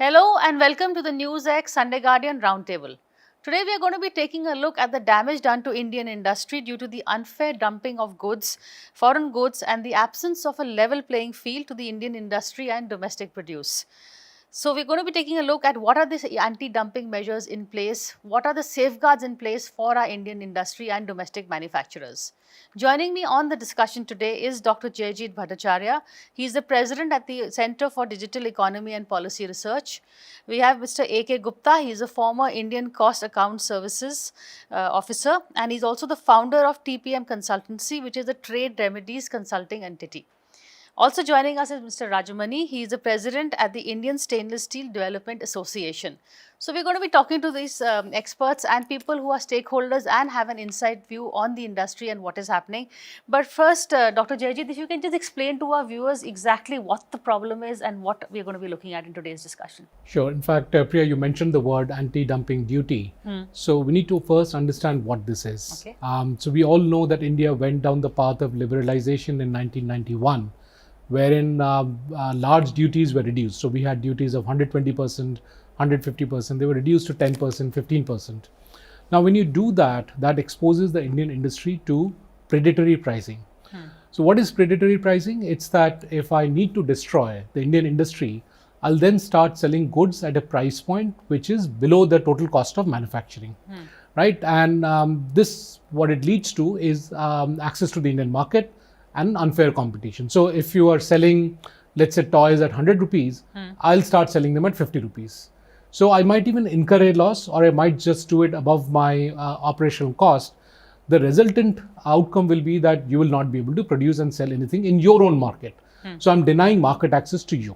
Hello and welcome to the NewsX Sunday Guardian Roundtable. Today we are going to be taking a look at the damage done to Indian industry due to the unfair dumping of goods, foreign goods and the absence of a level playing field to the Indian industry and domestic produce. So we're going to be taking a look at what are the anti-dumping measures in place, what are the safeguards in place for our Indian industry and domestic manufacturers. Joining me on the discussion today is Dr. Jayajit Bhattacharya. He is the president at the Center for Digital Economy and Policy Research. We have Mr. A.K. Gupta. He is a former Indian Cost Account Services officer, and he's also the founder of TPM Consultancy, which is a trade remedies consulting entity. Also joining us is Mr. Rajamani. He is the president at the Indian Stainless Steel Development Association. So we're going to be talking to these experts and people who are stakeholders and have an inside view on the industry and what is happening. But first, Dr. Jayajit, if you can just explain to our viewers exactly what the problem is and what we're going to be looking at in today's discussion. Sure. In fact, Priya, you mentioned the word anti-dumping duty. So we need to first understand what this is. Okay. So we all know that India went down the path of liberalization in 1991. Wherein large duties were reduced. So we had duties of 120%, 150%. They were reduced to 10%, 15%. Now, when you do that, that exposes the Indian industry to predatory pricing. So what is predatory pricing? It's that if I need to destroy the Indian industry, I'll then start selling goods at a price point which is below the total cost of manufacturing. Right? And this, what it leads to is access to the Indian market and unfair competition. So if you are selling, let's say, toys at 100 rupees, I'll start selling them at 50 rupees. So I might even incur a loss, or I might just do it above my operational cost. The resultant outcome will be that you will not be able to produce and sell anything in your own market. So I'm denying market access to you.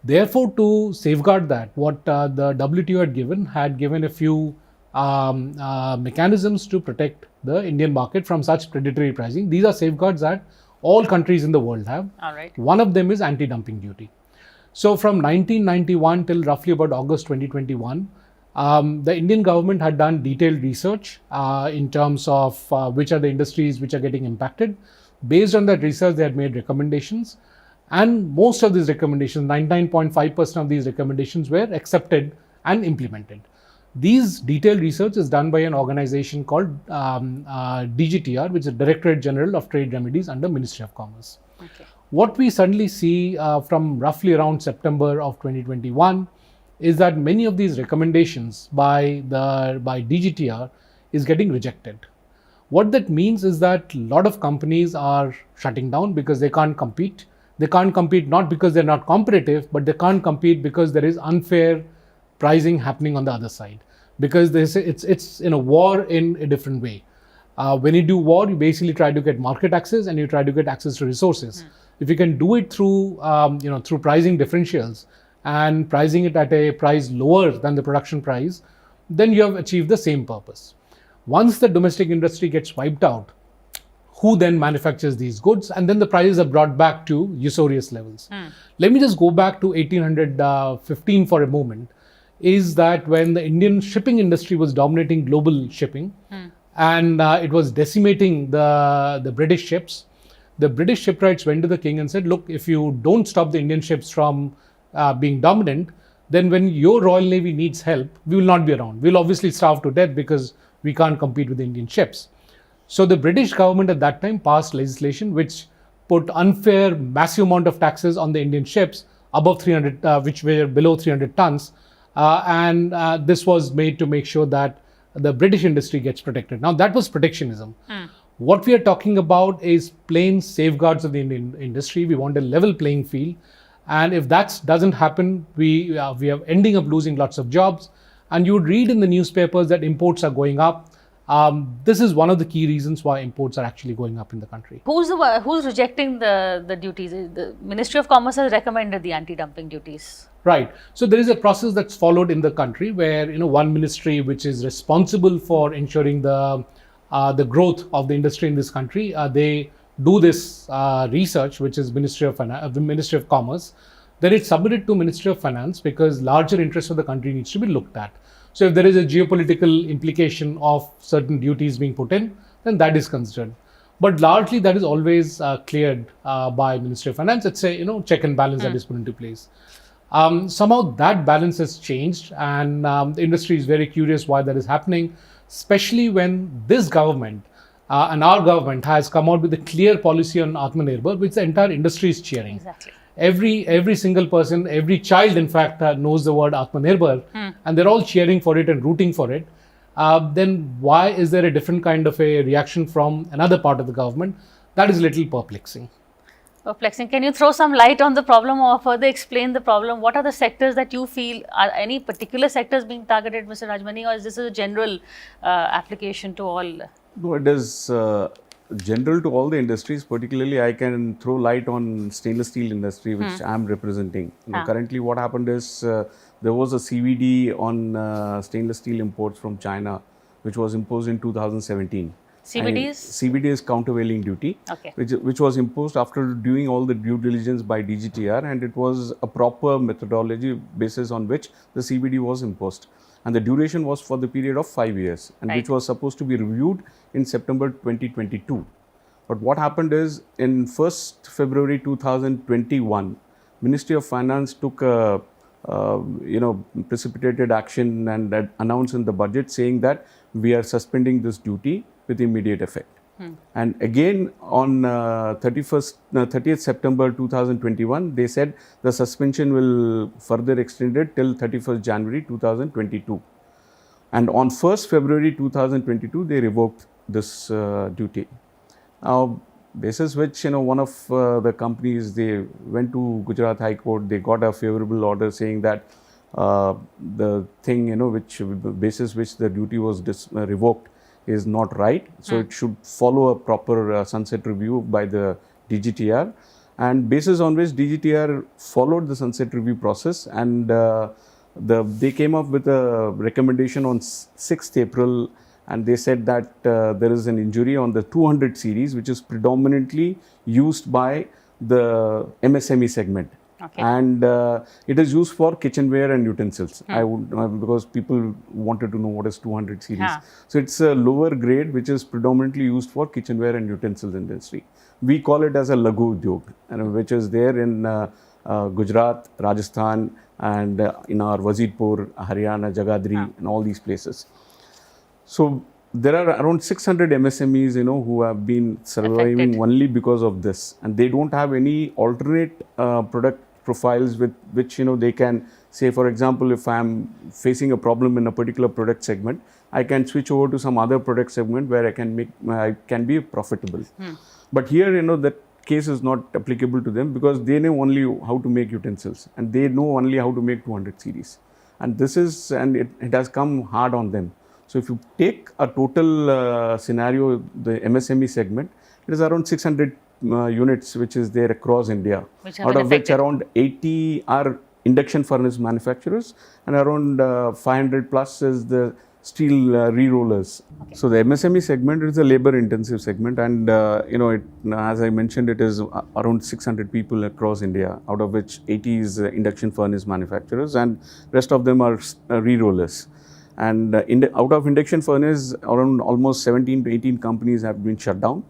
Therefore, to safeguard that, what the WTO had given a few mechanisms to protect the Indian market from such predatory pricing. These are safeguards that all countries in the world have. All right. One of them is anti-dumping duty. So from 1991 till roughly about August 2021, the Indian government had done detailed research in terms of which are the industries which are getting impacted. Based on that research, they had made recommendations. And most of these recommendations, 99.5% of these recommendations were accepted and implemented. These detailed research is done by an organization called DGTR, which is Directorate General of Trade Remedies under Ministry of Commerce. Okay. What we suddenly see from roughly around September of 2021 is that many of these recommendations by DGTR is getting rejected. What that means is that a lot of companies are shutting down because they can't compete. They can't compete not because they're not competitive, but they can't compete because there is unfair pricing happening on the other side. Because it's in a war in a different way. When you do war, you basically try to get market access and you try to get access to resources. If you can do it through through pricing differentials and pricing it at a price lower than the production price, then you have achieved the same purpose. Once the domestic industry gets wiped out, who then manufactures these goods? And then the prices are brought back to usurious levels. Let me just go back to 1815 for a moment. Is that when the Indian shipping industry was dominating global shipping and it was decimating the British ships, the British shipwrights went to the king and said, look, if you don't stop the Indian ships from being dominant, then when your Royal Navy needs help, we will not be around. We'll obviously starve to death because we can't compete with the Indian ships. So the British government at that time passed legislation which put unfair, massive amount of taxes on the Indian ships above 300, which were below 300 tons. This was made to make sure that the British industry gets protected. Now, that was protectionism. What we are talking about is plain safeguards of the Indian industry. We want a level playing field. And if that doesn't happen, we are ending up losing lots of jobs. And you would read in the newspapers that imports are going up. This is one of the key reasons why imports are actually going up in the country. Who's rejecting the duties? The Ministry of Commerce has recommended the anti-dumping duties. Right. So there is a process that's followed in the country where one ministry which is responsible for ensuring the growth of the industry in this country, they do this research, which is Ministry of Commerce. Then it's submitted to Ministry of Finance because larger interests of the country needs to be looked at. So if there is a geopolitical implication of certain duties being put in, then that is considered. But largely that is always cleared by Ministry of Finance. It's a check and balance that is put into place. Somehow that balance has changed, and the industry is very curious why that is happening, especially when this government and our government has come out with a clear policy on Atmanirbhar, which the entire industry is cheering. Exactly. Every single person, every child, in fact, knows the word Atmanirbhar, and they're all cheering for it and rooting for it. Then why is there a different kind of a reaction from another part of the government? That is a little perplexing. Perplexing. Can you throw some light on the problem or further explain the problem? What are the sectors that you feel, are any particular sectors being targeted, Mr. Rajmani, or is this a general application to all? No, it is general to all the industries. Particularly, I can throw light on stainless steel industry, which I am representing. Currently, what happened is there was a CVD on stainless steel imports from China, which was imposed in 2017. CVDs? CVD is countervailing duty, Okay. which was imposed after doing all the due diligence by DGTR, and it was a proper methodology basis on which the CVD was imposed. And the duration was for the period of 5 years, and which was supposed to be reviewed in September 2022. But what happened is, in 1st February 2021, Ministry of Finance took a precipitated action and announced in the budget saying that we are suspending this duty with immediate effect. And again on 30th September 2021, they said the suspension will further extended till 31st January 2022. And on 1st February 2022, they revoked this duty. Now, basis which, one of the companies, they went to Gujarat High Court, they got a favorable order saying that the thing, which basis which the duty was revoked is not right. So it should follow a proper sunset review by the DGTR, and basis on which DGTR followed the sunset review process, and they came up with a recommendation on 6th April, and they said that there is an injury on the 200 series, which is predominantly used by the MSME segment. Okay. And it is used for kitchenware and utensils. I would because people wanted to know what is 200 series. So it's a lower grade which is predominantly used for kitchenware and utensils industry. We call it as a Lagu Udyog, and which is there in Gujarat, Rajasthan, and in our Wazirpur, Haryana, Jagadri, and all these places. So there are around 600 MSMEs, who have been surviving affected only because of this, and they don't have any alternate product profiles with which they can say, for example, if I am facing a problem in a particular product segment, I can switch over to some other product segment where I can be profitable. But here, that case is not applicable to them because they know only how to make utensils and they know only how to make 200 series, and it has come hard on them. So if you take a total scenario, the MSME segment, it is around 600 units which is there across India, out of which around 80 are induction furnace manufacturers and around 500 plus is the steel re-rollers. Okay. So the MSME segment is a labor intensive segment, and as I mentioned, it is around 600 people across India, out of which 80 is induction furnace manufacturers and rest of them are re-rollers. And out of induction furnace, around almost 17 to 18 companies have been shut down.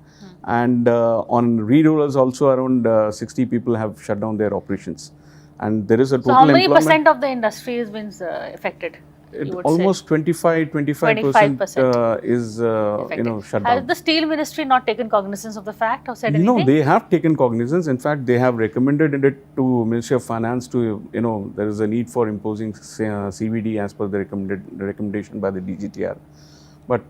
And on re-rollers also around 60 people have shut down their operations. And there is a total employment. So how many percent of the industry has been affected? Almost 25% is shut down. Has the steel ministry not taken cognizance of the fact or said anything? No, they have taken cognizance. In fact, they have recommended it to Ministry of Finance to, there is a need for imposing CVD as per the recommendation by the DGTR. But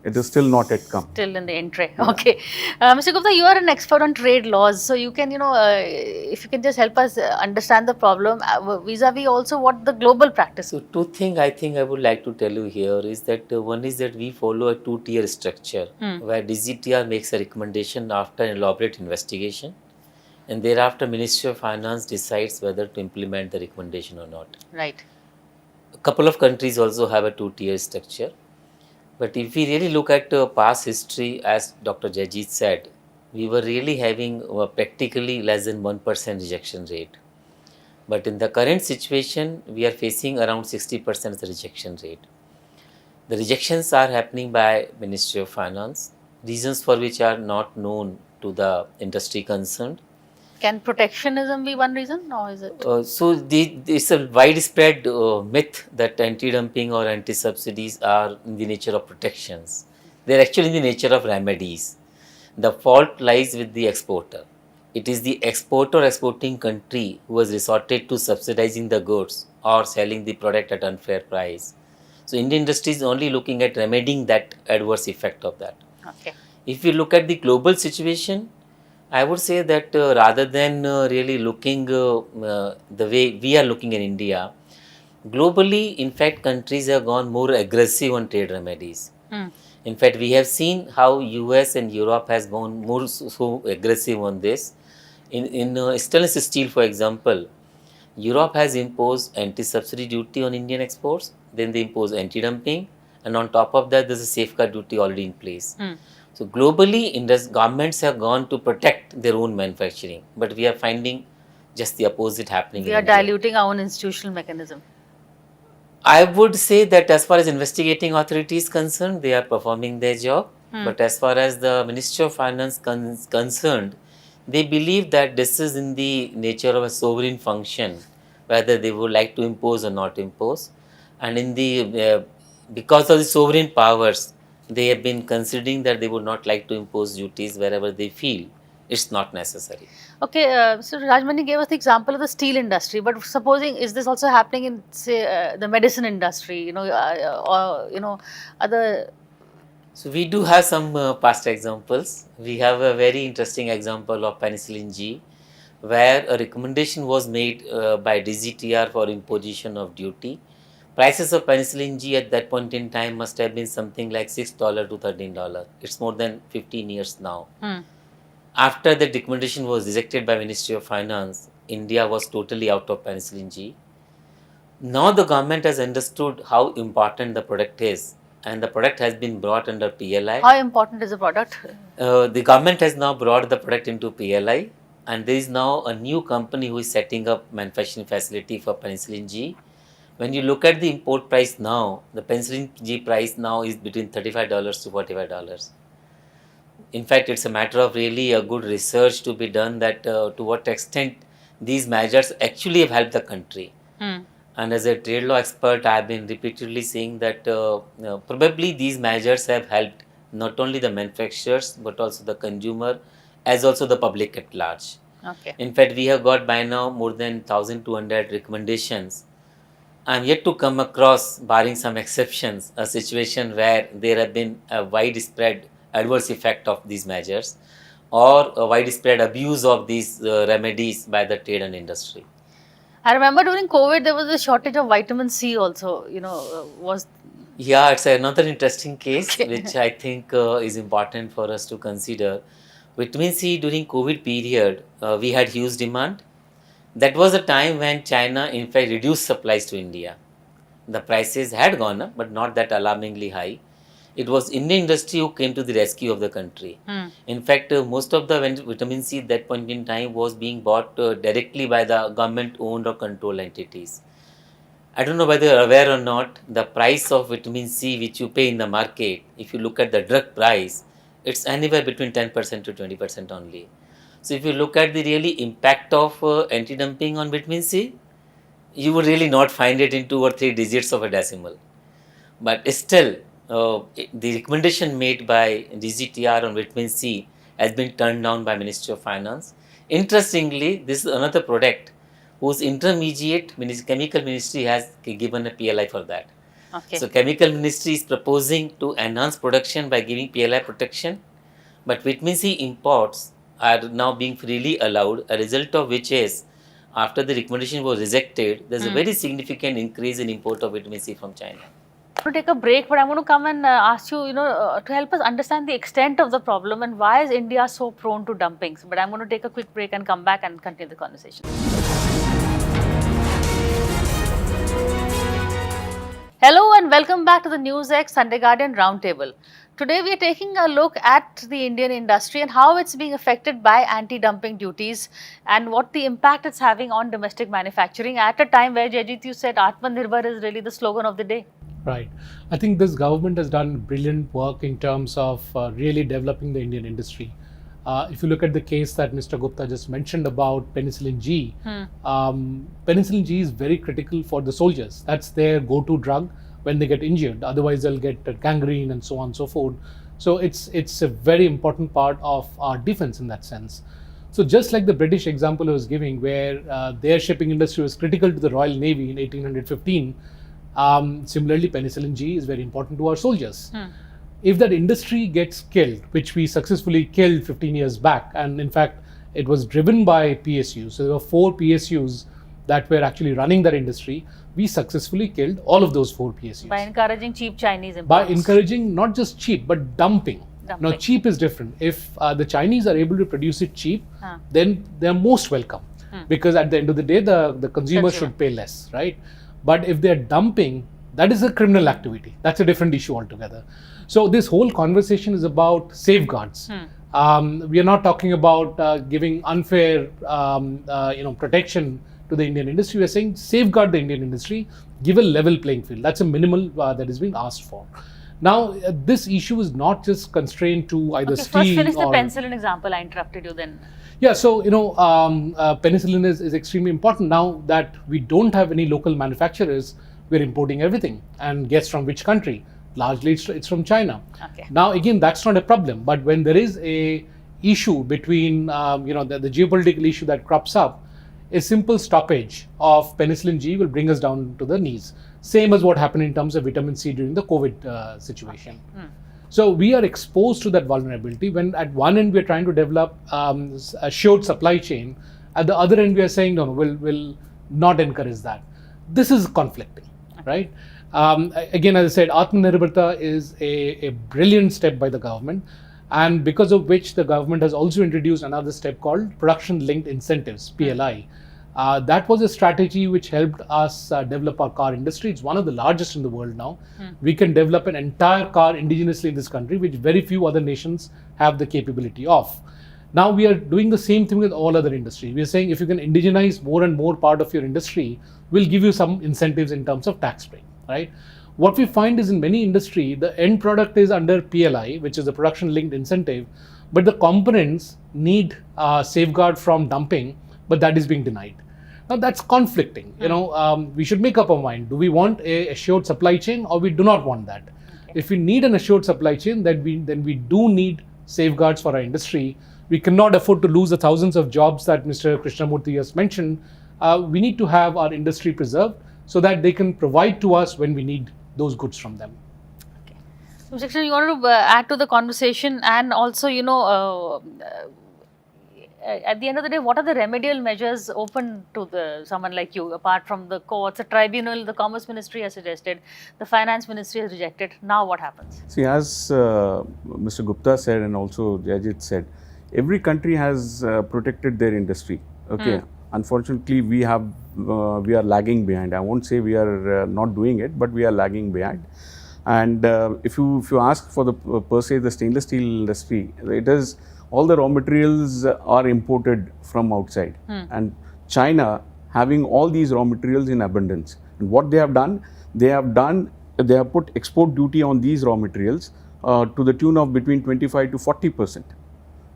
it is still not yet come. Still in the entry. Yeah. Okay. Mr. Gupta, you are an expert on trade laws. So you can, if you can just help us understand the problem vis-a-vis also what the global practice. So two things I think I would like to tell you here is that one is that we follow a two-tier structure where DGTR makes a recommendation after an elaborate investigation, and thereafter Ministry of Finance decides whether to implement the recommendation or not. Right. A couple of countries also have a two-tier structure. But if we really look at past history, as Dr. Jajit said, we were really having practically less than 1% rejection rate. But in the current situation, we are facing around 60% of the rejection rate. The rejections are happening by Ministry of Finance, reasons for which are not known to the industry concerned. Can protectionism be one reason, or is it? It's a widespread myth that anti-dumping or anti-subsidies are in the nature of protections. They are actually in the nature of remedies. The fault lies with the exporter. It is the exporter or exporting country who has resorted to subsidizing the goods or selling the product at unfair price. So Indian industry is only looking at remedying that adverse effect of that. Okay. If you look at the global situation, I would say that rather than really looking the way we are looking in India, globally, in fact, countries have gone more aggressive on trade remedies. In fact, we have seen how US and Europe has gone more so aggressive on this. In stainless steel, for example, Europe has imposed anti-subsidy duty on Indian exports, then they impose anti-dumping, and on top of that, there's a safeguard duty already in place. So globally, governments have gone to protect their own manufacturing, but we are finding just the opposite happening. We are diluting our own institutional mechanism. I would say that as far as investigating authority is concerned, they are performing their job. But as far as the Ministry of Finance concerned, they believe that this is in the nature of a sovereign function, whether they would like to impose or not impose. And in the because of the sovereign powers, they have been considering that they would not like to impose duties wherever they feel it's not necessary. Okay, so Rajmani gave us the example of the steel industry, but supposing, is this also happening in, say, the medicine industry, or other? So we do have some past examples. We have a very interesting example of penicillin G, where a recommendation was made by DGTR for imposition of duty. Prices of penicillin G at that point in time must have been something like $6 to $13. It's more than 15 years now. After the recommendation was rejected by Ministry of Finance, India was totally out of penicillin G. Now the government has understood how important the product is, and the product has been brought under PLI. How important is the product? The government has now brought the product into PLI, and there is now a new company who is setting up manufacturing facility for penicillin G. When you look at the import price now, the penicillin G price now is between $35 to $45. In fact, it's a matter of really a good research to be done that to what extent these measures actually have helped the country. And as a trade law expert, I have been repeatedly saying that probably these measures have helped not only the manufacturers but also the consumer as also the public at large. Okay. In fact, we have got by now more than 1,200 recommendations. I am yet to come across, barring some exceptions, a situation where there have been a widespread adverse effect of these measures or a widespread abuse of these remedies by the trade and industry. I remember during COVID there was a shortage of vitamin C also, was... Yeah, it's another interesting case which I think is important for us to consider. Vitamin C during COVID period, we had huge demand. That was a time when China in fact reduced supplies to India. The prices had gone up but not that alarmingly high. It was Indian industry who came to the rescue of the country. In fact, most of the vitamin C at that point in time was being bought directly by the government owned or controlled entities. I don't know whether you are aware or not, the price of vitamin C which you pay in the market, if you look at the drug price, it's anywhere between 10% to 20% only. So if you look at the really impact of anti-dumping on vitamin C, you would really not find it in 2 or 3 digits of a decimal. But still, the recommendation made by DGTR on vitamin C has been turned down by Ministry of Finance. Interestingly, this is another product whose intermediate chemical ministry has given a PLI for that. Okay. So chemical ministry is proposing to enhance production by giving PLI protection, but vitamin C imports are now being freely allowed, a result of which is after the recommendation was rejected, there's a very significant increase in import of vitamin C from China. I'm going to take a break, but I'm going to come and ask you, to help us understand the extent of the problem and why is India so prone to dumping. But I'm going to take a quick break and come back and continue the conversation. Hello and welcome back to the NewsX Sunday Guardian Roundtable. Today we are taking a look at the Indian industry and how it's being affected by anti-dumping duties and what the impact it's having on domestic manufacturing at a time where, Jajit, you said Atmanirbhar is really the slogan of the day. Right. I think this government has done brilliant work in terms of really developing the Indian industry. If you look at the case that Mr. Gupta just mentioned about penicillin G, penicillin G is very critical for the soldiers. That's their go-to drug when they get injured. Otherwise, they'll get gangrene and so on and so forth. So it's a very important part of our defense in that sense. So just like the British example I was giving, where their shipping industry was critical to the Royal Navy in 1815, similarly, penicillin G is very important to our soldiers. If that industry gets killed, which we successfully killed 15 years back, and in fact, it was driven by PSUs. So there were 4 PSUs that were actually running that industry. We successfully killed all of those 4 PSUs. By encouraging cheap Chinese imports. By encouraging not just cheap, but dumping. Now, cheap is different. If the Chinese are able to produce it cheap, then they're most welcome. Because at the end of the day, the consumer should pay less, right? But if they're dumping, that is a criminal activity. That's a different issue altogether. So this whole conversation is about safeguards. We are not talking about giving unfair, protection to the Indian industry. We are saying safeguard the Indian industry, give a level playing field. That's a minimal that is being asked for. Now, this issue is not just constrained to either steel first finish the or penicillin example. I interrupted you then. Yeah, so penicillin is extremely important. Now that we don't have any local manufacturers, we're importing everything. And guess from which country? Largely it's from China. Okay. Now again, that's not a problem. But when there is a issue between the geopolitical issue that crops up, a simple stoppage of penicillin G will bring us down to the knees. Same as what happened in terms of vitamin C during the COVID situation. So we are exposed to that vulnerability when at one end we are trying to develop a assured supply chain. At the other end we are saying, no, we'll not encourage that. This is conflicting, right? Again, as I said, Atmanirbharta is a brilliant step by the government, and because of which the government has also introduced another step called production linked incentives, PLI. That was a strategy which helped us develop our car industry. It's one of the largest in the world now. We can develop an entire car indigenously in this country, which very few other nations have the capability of. Now we are doing the same thing with all other industries. We are saying if you can indigenize more and more part of your industry, we'll give you some incentives in terms of tax break, right? What we find is in many industry, the end product is under PLI, which is the production linked incentive, but the components need safeguard from dumping, but that is being denied. Now that's conflicting. We should make up our mind. Do we want a assured supply chain or we do not want that? Okay. If we need an assured supply chain, then we do need safeguards for our industry. We cannot afford to lose the thousands of jobs that Mr. Krishnamurthy has mentioned. We need to have our industry preserved so that they can provide to us when we need those goods from them. Okay. So, Mr. Krishnan, you wanted to add to the conversation, and also, at the end of the day, what are the remedial measures open to someone like you, apart from the courts, the tribunal, the Commerce Ministry has suggested, the Finance Ministry has rejected. Now what happens? See, as Mr. Gupta said and also Jajit said, every country has protected their industry. Okay. Unfortunately, we are lagging behind. I won't say we are not doing it, but we are lagging behind. And if you ask for the per se the stainless steel industry, it is all the raw materials are imported from outside, and China having all these raw materials in abundance. And what they have done, they have put export duty on these raw materials to the tune of between 25 to 40%.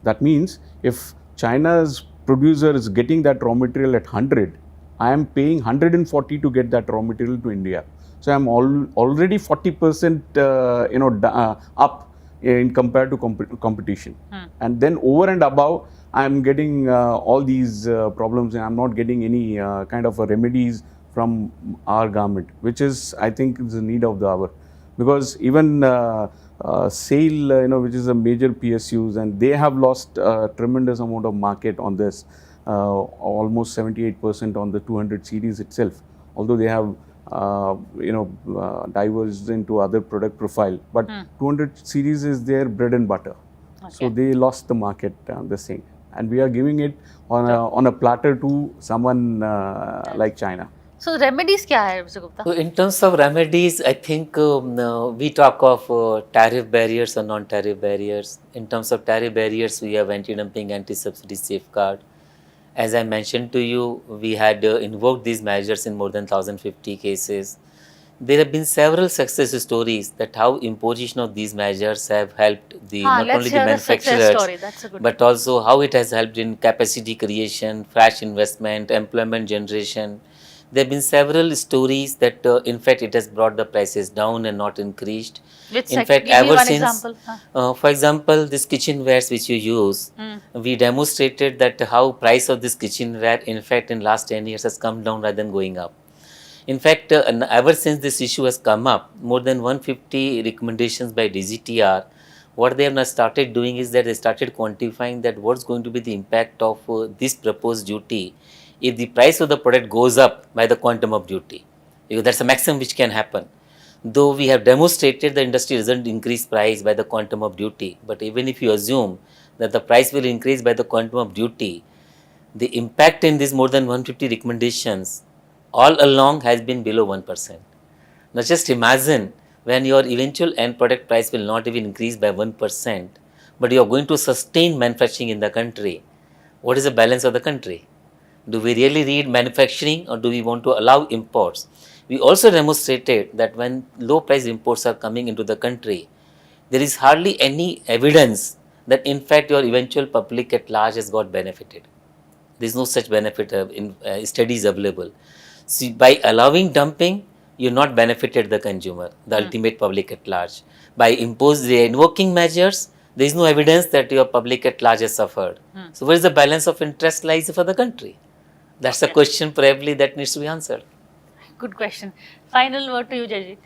That means if China's producer is getting that raw material at 100, I am paying 140 to get that raw material to India. So I am already 40% up in compared to competition. And then over and above, I am getting all these problems, and I am not getting any kind of remedies from our government, which is, I think, is the need of the hour. Because even SAIL, which is a major PSUs, and they have lost a tremendous amount of market on this, almost 78% on the 200 series itself. Although they have diverged into other product profile, but 200 series is their bread and butter. Okay. So they lost the market the same, and we are giving it on a platter to someone like China. So remedies kya hai, Mr. Gupta? So in terms of remedies, I think we talk of tariff barriers or non-tariff barriers. In terms of tariff barriers, we have anti-dumping, anti-subsidy safeguard. As I mentioned to you, we had invoked these measures in more than 1,050 cases. there have been several success stories that how imposition of these measures have helped the not let's only the hear a success manufacturers story. That's a good but also how it has helped in capacity creation, fresh investment, employment generation. There have been several stories that in fact it has brought the prices down and not increased. Which In fact, give me ever one since, example. for example, this kitchenwares which you use, we demonstrated that how price of this kitchenware in fact in last 10 years has come down rather than going up. In fact, ever since this issue has come up, more than 150 recommendations by DGTR, what they have now started doing is that they started quantifying that what's going to be the impact of this proposed duty if the price of the product goes up by the quantum of duty. Because that's the maximum which can happen. Though we have demonstrated the industry doesn't increase price by the quantum of duty, but even if you assume that the price will increase by the quantum of duty, the impact in these more than 150 recommendations all along has been below 1%. Now just imagine when your eventual end product price will not even increase by 1%, but you are going to sustain manufacturing in the country. What is the balance of the country? Do we really need manufacturing or do we want to allow imports? We also demonstrated that when low price imports are coming into the country, there is hardly any evidence that in fact your eventual public at large has got benefited. There is no such benefit in studies available. See, by allowing dumping, you not benefited the consumer, the ultimate public at large. By invoking measures, there is no evidence that your public at large has suffered. So where is the balance of interest lies for the country? That's a question probably that needs to be answered. Good question. Final word to you, Jajit.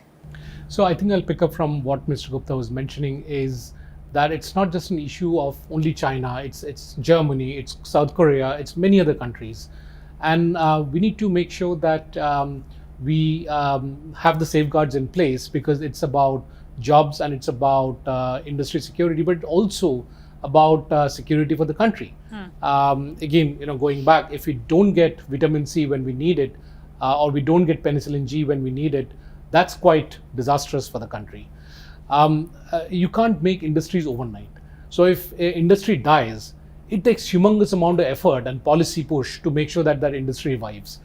So I think I'll pick up from what Mr. Gupta was mentioning is that it's not just an issue of only China, it's Germany, it's South Korea, it's many other countries. And we need to make sure that we have the safeguards in place because it's about jobs and it's about industry security, but also about security for the country. Again, going back, if we don't get vitamin C when we need it, or we don't get penicillin G when we need it, that's quite disastrous for the country. You can't make industries overnight. So if an industry dies, it takes humongous amount of effort and policy push to make sure that that industry revives.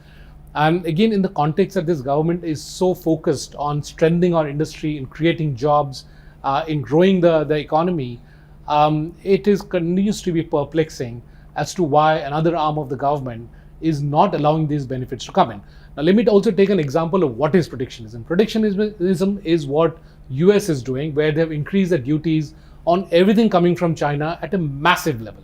And again, in the context that this government is so focused on strengthening our industry, in creating jobs, in growing the economy, it continues to be perplexing as to why another arm of the government is not allowing these benefits to come in. Now, let me also take an example of what is protectionism. Protectionism is what US is doing, where they have increased the duties on everything coming from China at a massive level.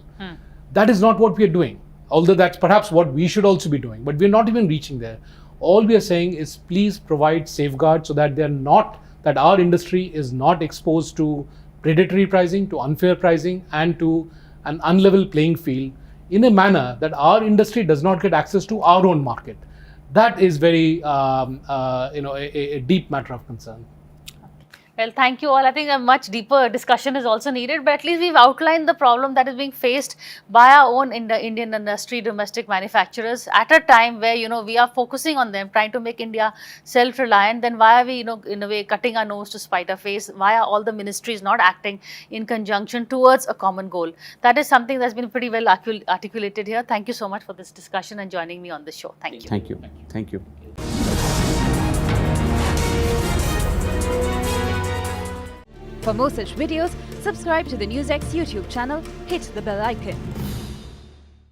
That is not what we are doing, although that's perhaps what we should also be doing, but we're not even reaching there. All we are saying is please provide safeguards so that that our industry is not exposed to predatory pricing, to unfair pricing, and to an unlevel playing field in a manner that our industry does not get access to our own market. That is very, a deep matter of concern. Well, thank you all. I think a much deeper discussion is also needed, but at least we've outlined the problem that is being faced by our own Indian industry, domestic manufacturers at a time where, we are focusing on them, trying to make India self-reliant. Then why are we, in a way, cutting our nose to spite our face? Why are all the ministries not acting in conjunction towards a common goal? That is something that's been pretty well articulated here. Thank you so much for this discussion and joining me on the show. Thank you. Thank you. Thank you. For more such videos, subscribe to the NewsX YouTube channel, hit the bell icon.